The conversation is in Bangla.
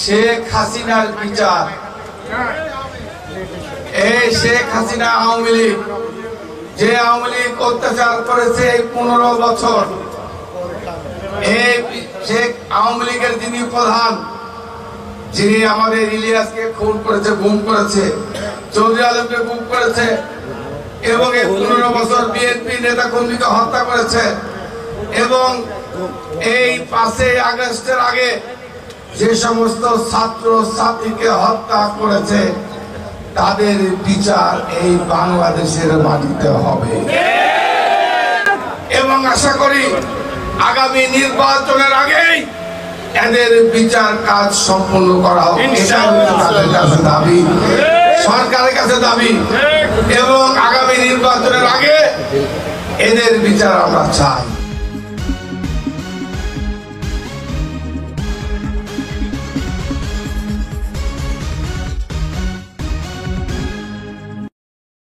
শেখ হাসিনার বিচার। এই শেখ হাসিনা আওয়ামী লীগ, যে আওয়ামী লীগ অত্যাচার করেছে এই 15 বছর, এই শেখ আওয়ামী লীগের যিনি প্রধান, যিনি আমাদের ইলিয়াসকে খুন করেছে, গুম করেছে, চৌধুরী আলমকে গুম করেছে এবং এই 15 বছর বিএনপি নেতা কর্মীকে হত্যা করেছে এবং এই 5 আগস্টের আগে যে সমস্ত ছাত্র ছাত্রীকে হত্যা করেছে তাদের বিচার এই বাংলাদেশের মাটিতে হবে এবং আশা করি আগামী নির্বাচনের আগেই এদের বিচার কাজ সম্পন্ন করা হবে। এটা তাদের কাছে দাবি, সরকারের কাছে দাবি, এবং আগামী নির্বাচনের আগে এদের বিচার আমরা চাই।